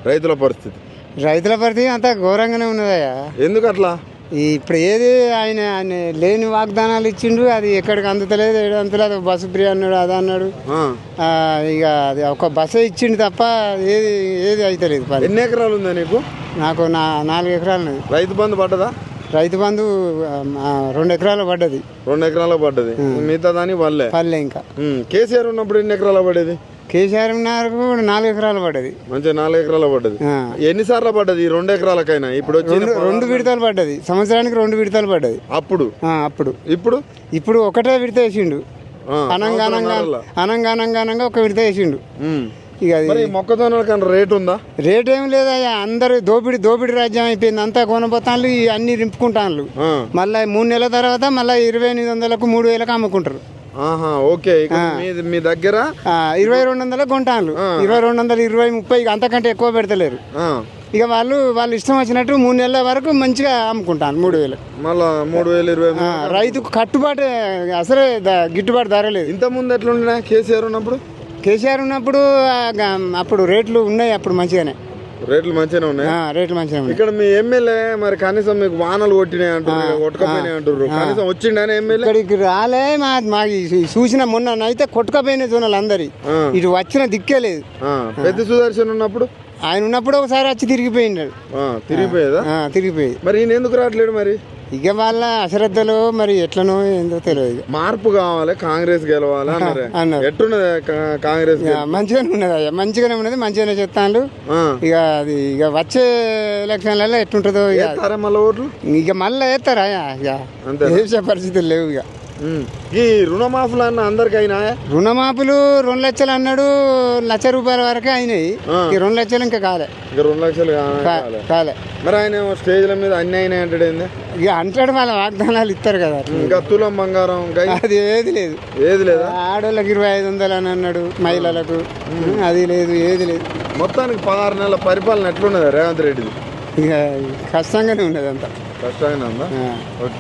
రైతుల పరిస్థితి అంతా ఘోరంగానే ఉన్నదయ్యా. ఎందుకు అట్లా? ఇప్పుడు ఏది ఆయన లేని వాగ్దానాలు ఇచ్చిండు, అది ఎక్కడికి అందుతలేదు, అందుతలేదు. బస్సు ఫ్రీ అన్నాడు, అది అన్నాడు. ఇక అది ఒక బస్సు ఇచ్చిండు తప్ప ఏది ఏది అవుతలేదు. ఎన్ని ఎకరాలు ఉందా నీకు? నాకు 4 ఎకరాలు ఉన్నది. రైతు బంధు పడ్డదా? రైతు బంధు 2 ఎకరాలు పడ్డది. 2 ఎకరాలు పడ్డది, మిగతా దాని పల్లె. ఇంకా కేసీఆర్ ఉన్నప్పుడు ఎన్ని ఎకరాలు పడేది? కేసీఆర్ ఉన్నరకు 4 ఎకరాలు పడ్డది. మంచిగా 4 ఎకరాలు పడ్డది. ఎన్నిసార్లు పడ్డది 2 ఎకరాలకైనా? ఇప్పుడు 2 విడతలు పడ్డది. సంవత్సరానికి 2 విడతలు పడ్డది. అప్పుడు ఇప్పుడు ఒకటే విడత వేసిండు. అనంగానంగా ఒక విడత వేసిండు. ఇక మొక్కజొన్న కన్నా రేట్ ఉందా? రేట్ ఏం లేదయ్యా. అందరు దోపిడి రాజ్యం అయిపోయింది. అంతా కొనబోతాన్లు, అన్ని రింపుకుంటాను. మళ్ళీ 3 నెలల తర్వాత మళ్ళీ 2800కు 3000కు అమ్ముకుంటారు. ఓకే. మీ దగ్గర 2200 కొంటాను. 2200, 20, 30 అంతకంటే ఎక్కువ పెడతలేరు. ఇక వాళ్ళు ఇష్టం వచ్చినట్టు 3 నెలల వరకు మంచిగా అమ్ముకుంటాను. 3000 మళ్ళా 3000 రైతుకు కట్టుబాటు అసలే గిట్టుబాటు ధర లేదు. ఇంత ముందు ఎట్లుండే కేసీఆర్ ఉన్నప్పుడు? కేసీఆర్ ఉన్నప్పుడు అప్పుడు రేట్లు ఉన్నాయి. అప్పుడు మంచిగానే రేట్లు మంచిగానే ఉన్నాయి. ఇక్కడ మీ ఎమ్మెల్యే మరి కనీసం మీకు వానలు కొట్టినాయి అంటారు, కొట్టకపోయినాయి అంటారు. కనీసం వచ్చిండని ఎమ్మెల్యే ఇక్కడికి రాలే. మాకు చూసిన మొన్న అయితే కొట్టుకపోయిన జోనలు అందరి ఇటు వచ్చిన దిక్కే లేదు. పెద్ద సుదర్శన్ ఉన్నప్పుడు ఆయన ఉన్నప్పుడు ఒకసారి వచ్చి తిరిగిపోయినాడు. తిరిగిపోయేది. మరి ఈయన ఎందుకు రావట్లేడు? మరి ఇక వాళ్ళ అశ్రద్ధలో మరి ఎట్లనో ఏందో తెలియదు. మార్పు కావాలి, కాంగ్రెస్ గెలవాలి అన్నారు. ఎట్టున్నది కాంగ్రెస్? మంచిగానే ఉన్నది. మంచిగానే చెప్తాను. ఇక అది ఇక వచ్చే ఎలక్షన్లలో ఎట్లుంటుందో మళ్ళీ ఓట్లు ఇక మళ్ళీ వేస్తారా? ఇక వేసే పరిస్థితులు లేవు. ఇక ఈ రుణమాఫీలు అన్న అందరికి అయినాయా? రుణమాఫీలు 2 లక్షలు అన్నాడు. ₹1,00,000 వరకే అయినాయి. ఈ 2 లక్షలు ఇంకా కాలే. 2 లక్షలు కాలే. మరి ఆయన స్టేజ్ల మీద అన్ని అయినాయి అంటాడు. ఇక అంటాడు, వాళ్ళ వాగ్దానాలు ఇస్తారు కదా. ఇంకా తులం బంగారం అది ఏది లేదు. ఆడోళ్ళకి 2500 అని అన్నాడు, మహిళలకు అది లేదు, ఏది లేదు. మొత్తానికి 16 నెలల పరిపాలన ఎట్లున్నది రేవంత్ రెడ్డిది? ఇక కష్టంగానే ఉన్నది. అంతా కష్టంగానే ఉందా? ఓకే.